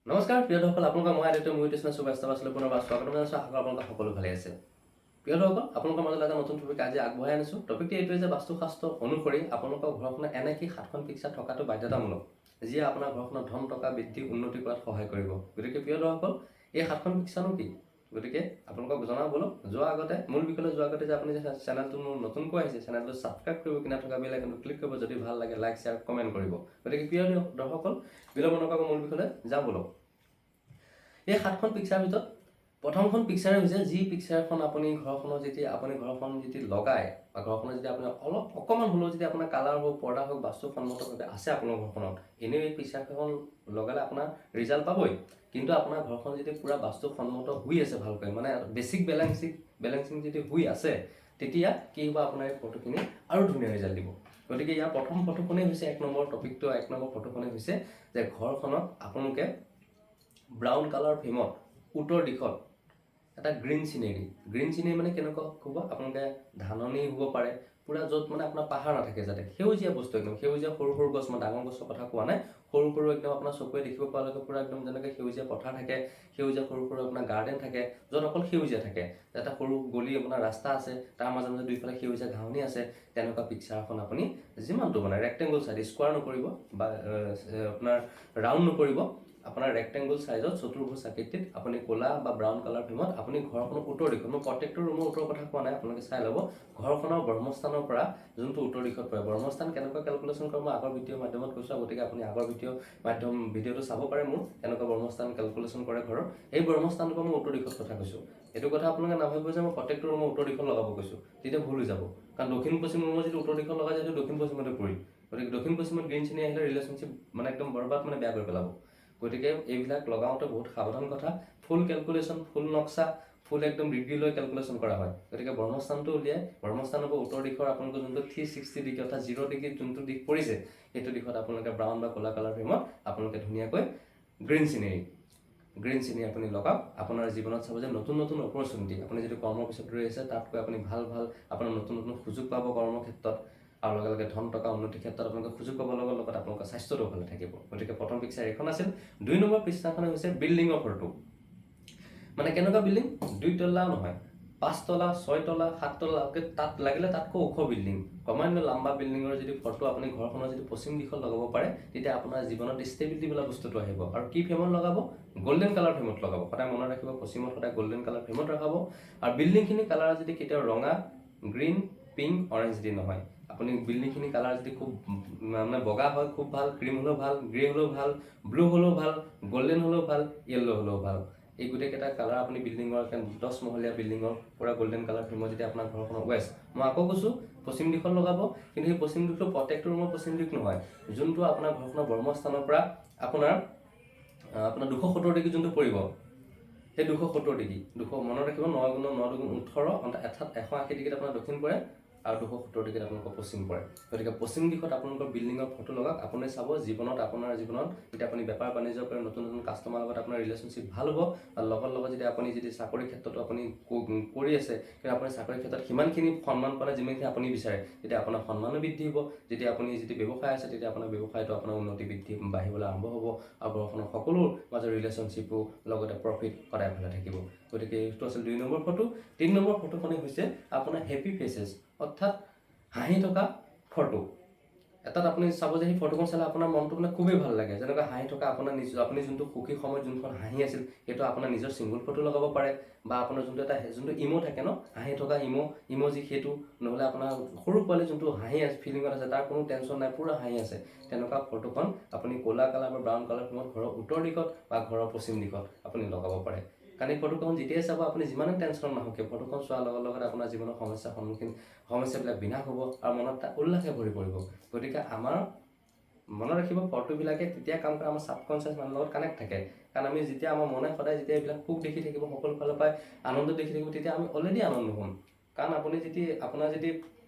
নমস্কাৰ প্ৰিয় দৰ্শক, আপোনালোকৰ মই আদিত্য মুহিতেশ সুভাষলৈ পুনৰ স্বাগতম জনাইছোঁ। আশা কৰোঁ আপোনালোক সকলো ভালে আছে। প্ৰিয় দৰ্শক, আপোনালোকৰ মাজলৈ এটা নতুন টপিক আজি আগবঢ়াই আনিছোঁ। টপিকটো এইটোৱে যে বাস্তুশাস্ত্ৰ অনুসৰি আপোনালোকৰ ঘৰখনত এনে কি 7খন পিক্সাৰ থকাটো বাধ্যতামূলক, যিয়ে আপোনাৰ ঘৰখনত ধন টকা বৃদ্ধি উন্নতি কৰাত সহায় কৰিব। গতিকে প্ৰিয় দৰ্শক, এই 7খন পিক্সাৰনো কি? গতিকে আপোনালোকক জনাওঁ বলক। যোৱাৰ আগতে মূল বিষয়লৈ যোৱাৰ আগতে যে আপুনি যে চেনেলটো মোৰ নতুনকৈ আহিছে, চেনেলটো ছাবস্ক্ৰাইব কৰিব, কিনা থকা বেল আইকনটো ক্লিক কৰিব, যদি ভাল লাগে লাইক শ্বেয়াৰ কমেণ্ট কৰিব। গতিকে প্ৰিয় দৰ্শকসকল, বিলম্ব নকৰাকৈ মূল বিষয়লৈ যাওঁ বলক। এই 7খন পিক্সাৰ ভিতৰত প্ৰথমখন পিক্সাৰে হৈছে যি পিক্সাৰখন আপুনি ঘৰখন যদি লগায় বা ঘৰখনত যদি আপুনি অকণমান হ'লেও যদি আপোনাৰ কালাৰ হওক, পৰ্দা হওক, বাস্তুসন্মতভাৱে আছে আপোনাৰ ঘৰখনত, এনেও এই পিক্সাৰখন লগালে আপোনাৰ ৰিজাল্ট পাবই। কিন্তু আপোনাৰ ঘৰখন যদি পূৰা বাস্তুসন্মত হৈ আছে ভালকৈ, মানে বেছিক বেলেঞ্চিং যদি হৈ আছে, তেতিয়া কি হ'ব, আপোনাৰ এই ফটোখিনি আৰু ধুনীয়া ৰিজাল্ট দিব। গতিকে ইয়াৰ প্ৰথম ফটোখনেই হৈছে 1 নম্বৰ ফটোখনেই হৈছে যে ঘৰখনত আপোনালোকে ব্ৰাউন কালাৰ ফ্ৰেমত উত্তৰ দিশত এটা গ্ৰীণ চিনেৰী মানে কেনেকুৱা হ'ব, আপোনালোকে ধাননি হ'ব পাৰে, পূৰা য'ত মানে আপোনাৰ পাহাৰ নাথাকে, যাতে সেউজীয়া বস্তু, একদম সেউজীয়া সৰু সৰু গছ, মই ডাঙৰ গছৰ কথা কোৱা নাই, সৰু সৰু একদম আপোনাৰ চকুৱে দেখিব পোৱালৈকে পূৰা একদম যেনেকৈ সেউজীয়া পথাৰ থাকে, সেউজীয়া সৰু সৰু আপোনাৰ গাৰ্ডেন থাকে, য'ত অকল সেউজীয়া থাকে, এটা সৰু গলি আপোনাৰ ৰাস্তা আছে, তাৰ মাজে মাজে দুইফালে সেউজীয়া ঘাঁহনি আছে, তেনেকুৱা পিক্সাৰ এখন আপুনি যিমানটো মানে ৰেক্টেংগুল চাইজ, স্কোৱাৰ নকৰিব বা আপোনাৰ ৰাউণ্ড নকৰিব, আপোনাৰ ৰেক্টেংগুল চাইজত চতুৰ্ভুজ আকৃতিত আপুনি ক'লা বা ব্ৰাউন কালাৰ ফ্ৰেমত আপুনি ঘৰখনৰ উত্তৰ দিশত, মই প্ৰত্যেকটো ৰুমৰ উত্তৰ কথা কোৱা নাই, আপোনালোকে চাই ল'ব, ঘৰখনৰ ব্ৰহ্মস্থানৰ পৰা যোনটো উত্তৰ দিশত পৰে, ব্ৰহ্মস্থান কেনেকুৱা কেলকুলেশ্যন কৰে মই আগৰ ভিডিঅ'ৰ মাধ্যমত কৈছোঁ, গতিকে আপুনি আগৰ ভিডিঅ'টো চাব পাৰে মোৰ, কেনেকুৱা ব্ৰহ্মস্থান কেলকুলেশ্যন কৰে ঘৰৰ। এই ব্ৰহ্মস্থানৰ পৰা মই উত্তৰ দিশত কথা কৈছোঁ। এইটো কথা আপোনালোকে নাভাবিব যে মই প্ৰত্যেকটো ৰুমৰ উত্তৰ দিশত লগাব কৈছোঁ, তেতিয়া ভুল হৈ যাব। কাৰণ দক্ষিণ পশ্চিম ৰুমৰ যদি উত্তৰ দিশত লগাই যায়, সেইটো দক্ষিণ পশ্চিমতে পৰিল। গতিকে দক্ষিণ পশ্চিমত গ্ৰীণ চিনি আহিলে ৰিলেশ্যনশ্বিপ মানে একদম বৰবাদ, মানে বেয়া কৰি পেলাব। গতিকে এইবিলাক লগাওঁতে বহুত সাৱধান কথা, ফুল কেলকুলেশ্যন, ফুল নক্সা, ফুল একদম ডিগ্ৰী লৈ কেলকুলেশ্যন কৰা হয়। গতিকে ব্ৰহ্মস্থানটো উলিয়াই ব্ৰহ্মস্থানৰ পৰা উত্তৰ দিশৰ আপোনালোকৰ যোনটো 360 ডিগ্ৰী অৰ্থাৎ 0 ডিগ্ৰীত যোনটো দিশ পৰিছে, সেইটো দিশত আপোনালোকে ব্ৰাউন বা ক'লা কালাৰ ফ্ৰেমত আপোনালোকে ধুনীয়াকৈ গ্ৰীণ চিনেৰী আপুনি লগাওক। আপোনাৰ জীৱনত চাব যে নতুন নতুন অপৰচুনিটি, আপুনি যদি কৰ্মৰ পিছত ৰৈ আছে, তাতকৈ আপুনি ভাল আপোনাৰ নতুন নতুন সুযোগ পাব কৰ্মক্ষেত্ৰত, আৰু লগে লগে ধন টকা উন্নতিৰ ক্ষেত্ৰত আপোনালোকে সুযোগ পাব, লগত আপোনালোকৰ স্বাস্থ্যটো ভালে থাকিব। গতিকে প্ৰথম পিক্সাৰ এইখন আছিল। 2 নম্বৰ পৃষ্ঠাখন হৈছে বিল্ডিঙৰ ফটো। মানে কেনেকুৱা বিল্ডিং, 2 তলাও নহয়, 5 তলা, 6 তলা, 7 তলা, তাত লাগিলে তাতকৈ ওখ বিল্ডিং, ক্ৰমান্বয়ে লাম্বা বিল্ডিঙৰ যদি ফটো আপুনি ঘৰখনৰ যদি পশ্চিম দিশত লগাব পাৰে, তেতিয়া আপোনাৰ জীৱনত ষ্টেবিলিটি বোলা বস্তুটো আহিব। আৰু কি ফ্ৰেমত লগাব, গল্ডেন কালাৰ ফ্ৰেমত লগাব। সদায় মনত ৰাখিব, পশ্চিমত সদায় গল্ডেন কালাৰ ফ্ৰেমত লগাব। আৰু বিল্ডিংখিনি কালাৰ যদি কেতিয়াও ৰঙা, গ্ৰীণ, পিংক, অৰেঞ্জ দি নহয়, আপুনি বিল্ডিংখিনি কালাৰ যদি খুব মানে বগা হয় খুব ভাল, ক্ৰীম হ'লেও ভাল, গ্ৰে হ'লেও ভাল, ব্লু হ'লেও ভাল, গল্ডেন হ'লেও ভাল, য়েল্লো হ'লেও ভাল। এই গোটেইকেইটা কালাৰ আপুনি বিল্ডিঙৰ 10 মহলীয়া বিল্ডিঙৰ পূৰা গল্ডেন কালাৰ ফ্ৰেমত যদি আপোনাৰ ঘৰখনৰ ৱেষ্ট, মই আকৌ কৈছোঁ পশ্চিম দিশত লগাব। কিন্তু সেই পশ্চিম দিশটো প্ৰত্যেকটো ৰুমৰ পশ্চিম দিশ নহয়, যোনটো আপোনাৰ ঘৰখনৰ ব্ৰহ্মস্থানৰ পৰা আপোনাৰ 270 ডিগ্ৰী যোনটো পৰিব, সেই 270 ডিগ্ৰী, মনত ৰাখিব, 9 × 9 = 18, অৰ্থাৎ 180 ডিগ্ৰীত আপোনাৰ দক্ষিণ পৰে আৰু 270 ডিগ্ৰীত আপোনালোকৰ পশ্চিম পৰে। গতিকে পশ্চিম দিশত আপোনালোকৰ বিল্ডিঙৰ ফটো লগাওক। আপুনি চাব আপোনাৰ জীৱনত যেতিয়া আপুনি বেপাৰ বাণিজ্য কৰে, নতুন নতুন কাষ্টমাৰৰ লগত আপোনাৰ ৰিলেশ্যনশ্বিপ ভাল হ'ব। আৰু লগত যদি আপুনি চাকৰি ক্ষেত্ৰতো আপুনি কৰি আছে, কিন্তু আপুনি চাকৰি ক্ষেত্ৰত সিমানখিনি সন্মান পালে যিমানখিনি আপুনি বিচাৰে, তেতিয়া আপোনাৰ সন্মানো বৃদ্ধি হ'ব। যেতিয়া আপুনি ব্যৱসায় আছে, তেতিয়া আপোনাৰ ব্যৱসায়টো আপোনাৰ উন্নতি বাঢ়িবলৈ আৰম্ভ হ'ব। আৰু ঘৰখনৰ সকলো মাজৰ ৰিলেশ্যনশ্বিপো লগতে প্ৰফিট সদায় ভালে থাকিব। গতিকে এইটো আছিল 2 নম্বৰ ফটো। 3 নম্বৰ ফটোখনেই হৈছে আপোনাৰ হেপী ফেচেছ, অৰ্থাৎ হাঁহি থকা ফটো। এটাত আপুনি চাব যে সেই ফটোখন চালে আপোনাৰ মনটো মানে খুবেই ভাল লাগে, যেনেকৈ হাঁহি থকা আপোনাৰ আপুনি যোনটো সুখী সময়ত যোনখন হাঁহি আছিল, সেইটো আপোনাৰ নিজৰ ছিংগল ফটো লগাব পাৰে, বা আপোনাৰ যোনটো ইমো থাকে ন, হাঁহি থকা ইম'জি, সেইটো নহ'লে আপোনাৰ সৰু পোৱালি যোনটো হাঁহি আছে, ফিলিঙত আছে, তাৰ কোনো টেনশ্যন নাই, পূৰা হাঁহি আছে, তেনেকুৱা ফটোখন আপুনি ক'লা কালাৰ বা ব্ৰাউন কালাৰ ফ্ৰেমত ঘৰৰ উত্তৰ দিশত বা ঘৰৰ পশ্চিম দিশত আপুনি লগাব পাৰে। কাৰণ এই ফটোখন যেতিয়াই চাব, আপুনি যিমানে টেনশ্যন নাহক, ফটোখন চোৱাৰ লগত আপোনাৰ জীৱনৰ সমস্যাবিলাক বিনাশ হ'ব আৰু মনত এটা উল্লাসে ভৰি পৰিব। গতিকে আমাৰ মনত ৰাখিব, ফটোবিলাকে তেতিয়া কাম কৰে, আমাৰ ছাবকনচিয়াছ মানুহৰ লগত কানেক্ট থাকে। কাৰণ আমি যেতিয়া আমাৰ মনে সদায় যেতিয়া এইবিলাক সুখ দেখি থাকিব, সকলো ফালৰ পৰাই আনন্দ দেখি থাকিব, তেতিয়া আমি অলৰেডি আনন্দ হ'ম। কাৰণ আপোনাৰ যদি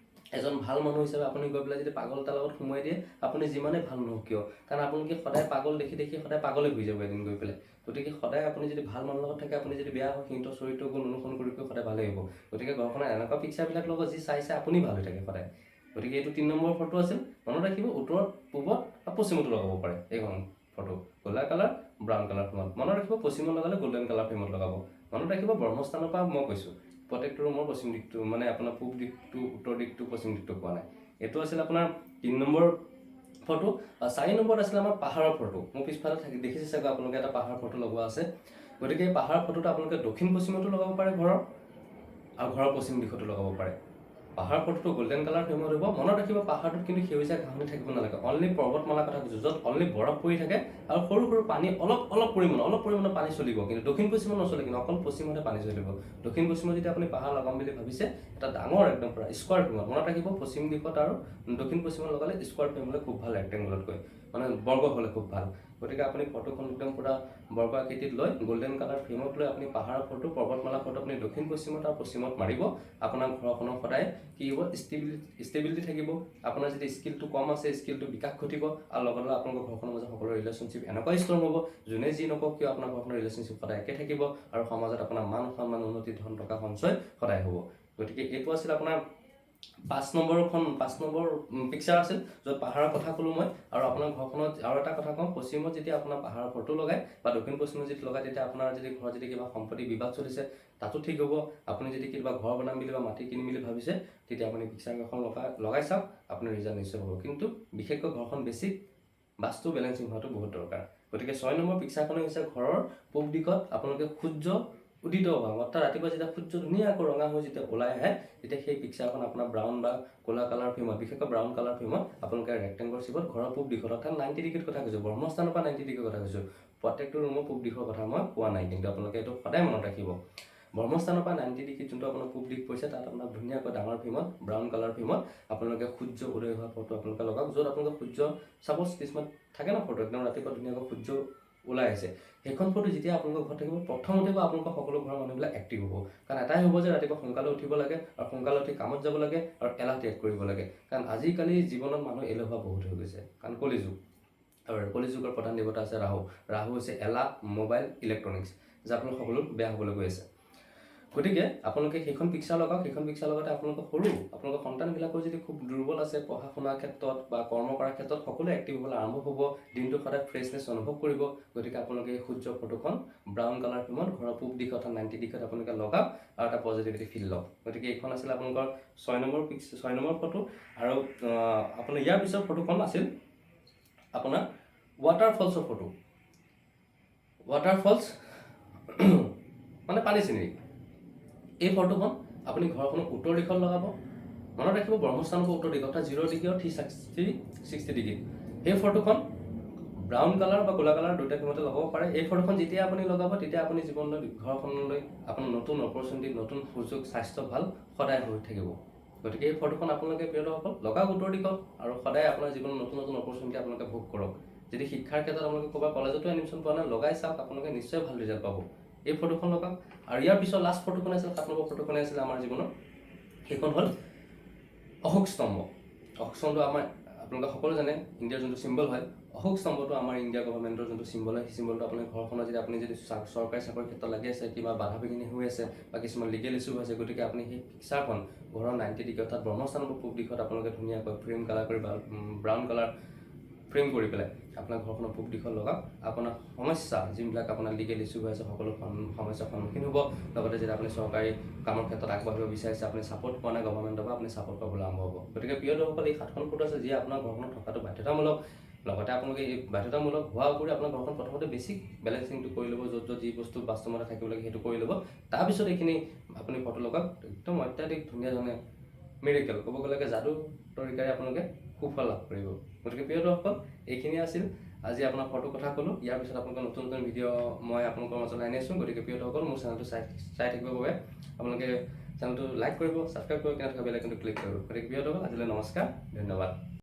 এজন ভাল মানুহ হিচাপে আপুনি গৈ পেলাই যদি পাগল এটাৰ লগত সোমাই দিয়ে, আপুনি যিমানেই ভাল নহওক কিয়, কাৰণ আপোনালোকে সদায় পাগল দেখি সদায় পাগলে হৈ যাব এদিন গৈ পেলাই। গতিকে সদায় আপুনি যদি ভাল মানুহৰ লগত থাকে, আপুনি যদি বেয়া হয়, সিহঁতৰ চৰিত্ৰ গুণ অনুসৰণ কৰি সদায় ভালেই হ'ব। গতিকে ঘৰখনত এনেকুৱা পিক্সাৰবিলাক লগত যি চাই আপুনি ভাল হৈ থাকে সদায়। গতিকে এইটো 3 নম্বৰ ফটো আছিল। মনত ৰাখিব, উত্তৰত, পূবত আৰু পশ্চিমতো লগাব পাৰে এইখন ফটো ক'লা কালাৰ ব্ৰাউন কালাৰ ফ্ৰেমত মনত ৰাখিব পশ্চিমত লগালে গল্ডেন কালাৰ ফ্ৰেমত লগাব মনত ৰাখিব ব্ৰহ্মস্থানৰ পৰা মই কৈছোঁ প্ৰত্যেকটো ৰুমৰ পশ্চিম দিশটো মানে আপোনাৰ পূব দিশটো উত্তৰ দিশটো পশ্চিম দিশটো কোৱা নাই এইটো আছিল আপোনাৰ 3 নম্বৰ ফটো 4 নম্বৰত আছিল আমাৰ পাহাৰৰ ফটো মোৰ পিছফালে থাকি দেখিছে চাগে আপোনালোকে এটা পাহাৰৰ ফটো লগোৱা আছে গতিকে এই পাহাৰৰ ফটোটো আপোনালোকে দক্ষিণ পশ্চিমতো লগাব পাৰে ঘৰৰ আৰু ঘৰৰ পশ্চিম দিশতো লগাব পাৰে পাহাৰ ফটোটো গোল্ডেন কালাৰ ফ্ৰেমত হ'ব মনত ৰাখিব পাহাৰটোত কিন্তু সেউজীয়া ঘাঁহনি থাকিব নালাগে অনলি পৰ্বতমালাৰ কথা কৈছোঁ য'ত অনলি বৰফ পৰি থাকে আৰু সৰু সৰু পানী অলপ পৰিমাণৰ পানী চলিব কিন্তু দক্ষিণ পশ্চিমত নচলে কিন্তু অকল পশ্চিমতে পানী চলিব দক্ষিণ পশ্চিমত যেতিয়া আপুনি পাহাৰ লগাম বুলি ভাবিছে এটা ডাঙৰ একদম পুৰা স্কোৱাৰ ফ্ৰেমত মনত ৰাখিব পশ্চিম দিশত আৰু দক্ষিণ পশ্চিমত লগালে স্কোৱাৰ ফ্ৰেম হ'লে খুব ভাল ৰেক্টেংগুলতকৈ মানে বৰ্গ হ'লে খুব ভাল গতিকে আপুনি ফটোখন একদম পুৰা বৰ্গ আকৃতিত লৈ গোল্ডেন কালাৰ ফ্ৰেমত লৈ আপুনি পাহাৰৰ ফটো পৰ্বতমালা ফটো আপুনি দক্ষিণ পশ্চিমত আৰু পশ্চিমত মাৰিব আপোনাৰ ঘৰখনৰ সদায় কি হ'ব ষ্টেবিলিটি থাকিব আপোনাৰ যদি স্কিলটো কম আছে স্কিলটো বিকাশ ঘটিব আৰু লগতে আপোনালোকৰ ঘৰখনৰ মাজত সকলো ৰিলেশ্যনশ্বিপ এনেকুৱাই ষ্ট্ৰং হ'ব যোনে যি নকওক কিয় আপোনাৰ ঘৰখনৰ ৰিলেশ্যনশ্বিপ সদায় একে থাকিব আৰু সমাজত আপোনাৰ মান সন্মান উন্নতি ধন টকা সঞ্চয় সদায় হ'ব গতিকে এইটো আছিল আপোনাৰ 5 নম্বৰ পিকচাৰ আছিল য'ত পাহাৰৰ কথা ক'লোঁ মই আৰু আপোনাৰ ঘৰখনত আৰু এটা কথা কওঁ পশ্চিমত যেতিয়া আপোনাৰ পাহাৰৰ ফটো লগায় বা দক্ষিণ পশ্চিমত যেতিয়া লগায় তেতিয়া আপোনাৰ যদি ঘৰত যদি কিবা সম্পত্তি বিবাদ চলিছে তাতো ঠিক হ'ব আপুনি যদি কিবা ঘৰ বনাম বুলি বা মাটি কিনিম বুলি ভাবিছে তেতিয়া আপুনি পিকচাৰ এখন লগাই চাওক আপোনাৰ ৰিজাল্ট নিশ্চয় হ'ব কিন্তু বিশেষকৈ ঘৰখন বেছিক বাস্তু বেলেঞ্চিং হোৱাটো বহুত দৰকাৰ গতিকে 6 নম্বৰ পিকচাৰখন হৈছে ঘৰৰ পূব দিশত আপোনালোকে সূৰ্য উদিত হোৱা অৰ্থাৎ ৰাতিপুৱা যেতিয়া সূৰ্য ধুনীয়াকৈ ৰঙা হৈ যেতিয়া ওলাই আহে তেতিয়া সেই পিকচাৰখন আপোনাৰ ব্ৰাউন বা ক'লা কালাৰ ফ্ৰেমত বিশেষকৈ ব্ৰাউন কালাৰ ফ্ৰেমত আপোনালোকে ৰেক্টেংগুলাৰ শ্বেপত ঘৰৰ পূব দিশত অৰ্থাৎ 90 ডিগ্ৰীৰ কথা কৈছোঁ ব্ৰহ্মস্থানৰ পৰা 90 ডিগ্ৰীৰ কথা কৈছোঁ প্ৰত্যেকটো ৰুমৰ পূব দিশৰ কথা মই কোৱা নাই কিন্তু আপোনালোকে এইটো সদায় মনত ৰাখিব ব্ৰহ্মস্থানৰ পৰা 90 ডিগ্ৰী যোনটো আপোনাৰ পূব দিশ পৰিছে তাত আপোনাৰ ধুনীয়াকৈ ডাঙৰ ফ্ৰেমত ব্ৰাউন কালাৰ ফ্ৰেমত আপোনালোকে সূৰ্য উদয় হোৱা ফটো আপোনালোকে লগাওক য'ত আপোনালোকে সূৰ্য চাপ'জ কিছুমান থাকে ন ফটো একদম ৰাতিপুৱা ধুনীয়াকৈ সূৰ্য ওলাই আছে সেইখন ফটো যেতিয়া আপোনালোকৰ ঘৰত থাকিব প্ৰথমতে বা আপোনালোকৰ সকলো ঘৰৰ মানুহবিলাক এক্টিভ হ'ব কাৰণ এটাই হ'ব যে ৰাতিপুৱা সোনকালে উঠিব লাগে আৰু সোনকালে উঠি কামত যাব লাগে আৰু এলাহ ত্যাগ কৰিব লাগে কাৰণ আজিকালি জীৱনত মানুহ এলেহুৱা বহুত হৈ গৈছে কাৰণ কলিযুগ আৰু কলিযুগৰ প্ৰধান দেৱতা আছে ৰাহু হৈছে এলাহ মোবাইল ইলেক্ট্ৰনিক্স যাৰ ফলত সকলো বেয়া হ'বলৈ গৈ আছে গতিকে আপোনালোকে সেইখন পিকচাৰ লগাওক সেইখন পিকচাৰ লগতে আপোনালোকৰ সন্তানবিলাকৰ যদি খুব দুৰ্বল আছে পঢ়া শুনাৰ ক্ষেত্ৰত বা কৰ্ম কৰাৰ ক্ষেত্ৰত সকলো এক্টিভ হ'বলৈ আৰম্ভ হ'ব দিনটো সদায় ফ্ৰেছনেছ অনুভৱ কৰিব গতিকে আপোনালোকে এই সূৰ্য ফটোখন ব্ৰাউন কালাৰ ফ্ৰেমত ঘৰৰ পূব দিশত 90 দিশত আপোনালোকে লগাওক আৰু এটা পজিটিভিটি ফিল লওক গতিকে এইখন আছিল আপোনালোকৰ 6 নম্বৰ ফটো আৰু আপোনাৰ ইয়াৰ পিছৰ ফটোখন আছিল আপোনাৰ ৱাটাৰফলছৰ ফটো ৱাটাৰফলছ মানে পানী চিনেৰি এই ফটোখন আপুনি ঘৰখনৰ উত্তৰ দিশত লগাব মনত ৰাখিব ব্ৰহ্মস্থানৰ উত্তৰ দিশ অৰ্থাৎ 0 ডিগ্ৰী আৰু 360 ডিগ্ৰী সেই ফটোখন ব্ৰাউন কালাৰ বা ক'লা কালাৰ দুটা ফ্ৰেমতে লগাব পাৰে এই ফটোখন যেতিয়া আপুনি লগাব তেতিয়া আপুনি জীৱনলৈ ঘৰখনলৈ আপোনাৰ নতুন অপৰচুনিটি নতুন সুযোগ স্বাস্থ্য ভাল সদায় হৈ থাকিব গতিকে এই ফটোখন আপোনালোকে প্ৰিয়সকল লগাওক উত্তৰ দিশত আৰু সদায় আপোনাৰ জীৱনত নতুন অপৰচুনিটি আপোনালোকে ভোগ কৰক যদি শিক্ষাৰ ক্ষেত্ৰত আপোনালোকে ক'ৰবাত কলেজতো এডমিশ্যন পোৱা নাই লগাই চাওক আপোনালোকে নিশ্চয় ভাল ৰিজাল্ট পাব এই ফটোখন লগাওক আৰু ইয়াৰ পিছত লাষ্ট ফটোখন আছিল 7 নম্বৰ ফটোখনে আছিল আমাৰ জীৱনত সেইখন হ'ল অশোক স্তম্ভ আমাৰ আপোনালোকে সকলো জানে ইণ্ডিয়াৰ যোনটো চিম্বল হয় অশোক স্তম্ভটো আমাৰ ইণ্ডিয়া গভৰ্ণমেণ্টৰ যোনটো চিম্বল হয় সেই চিম্বলটো আপোনাৰ ঘৰখনত যদি আপুনি যদি চৰকাৰী চাকৰিৰ ক্ষেত্ৰত লাগি আছে কিবা বাধা বিঘিনি হৈ আছে বা কিছুমান লিগেল ইছ্যু হৈ আছে গতিকে আপুনি সেই পিকচাৰখন ঘৰৰ 90 ডিগ্ৰী অৰ্থাৎ ব্ৰহ্মস্থানৰ পূব দিশত আপোনালোকে ধুনীয়াকৈ ফ্ৰেম কালাৰ কৰি বা ব্ৰাউন কালাৰ ফ্ৰেম কৰি পেলাই আপোনাৰ ঘৰখনৰ পূব দিশত লগাওক আপোনাৰ সমস্যা যিবিলাক আপোনাৰ লিগেল ইছ্যু হৈ আছে সকলো সমস্যাৰ সন্মুখীন হ'ব লগতে যদি আপুনি চৰকাৰী কামৰ ক্ষেত্ৰত আগবাঢ়িব বিচাৰিছে আপুনি ছাপোৰ্ট পোৱা নাই গভৰ্ণমেণ্টৰ পৰা আপুনি ছাপোৰ্ট পাবলৈ আৰম্ভ হ'ব গতিকে প্ৰিয় দৰ্শকসকল এই 7খন ফটো আছে যিয়ে আপোনাৰ ঘৰখনত থকাটো বাধ্যতামূলক লগতে আপোনালোকে এই বাধ্যতামূলক হোৱাৰ উপৰি আপোনাৰ ঘৰখন প্ৰথমতে বেছিক বেলেঞ্চিংটো কৰি ল'ব য'ত যি বস্তু বাস্তৱমতে থাকিব লাগে সেইটো কৰি ল'ব তাৰপিছত এইখিনি আপুনি ফটো লগাওক একদম অত্যাধিক ধুনীয়া ধৰণে মিৰেকেল ক'ব গ'লে যাদু তৰিকাৰে আপোনালোকে সুফল লাভ কৰিব গতিকে প্ৰিয় দৰ্শক এইখিনি আছিল আজি আপোনাৰ ফটো কথা ক'লোঁ ইয়াৰ পিছত আপোনালোকৰ নতুন ভিডিঅ' মই আপোনালোকৰ মাজত আনি আছোঁ গতিকে প্ৰিয় দৰ্শক মোৰ চেনেলটো চাই থাকিবৰ বাবে আপোনালোকে চেনেলটো লাইক কৰিব ছাবস্ক্ৰাইব কৰিব কেনেকৈ বেল আইকনটো ক্লিক কৰিব গতিকে প্ৰিয় দৰ্শক আজিলৈ নমস্কাৰ ধন্যবাদ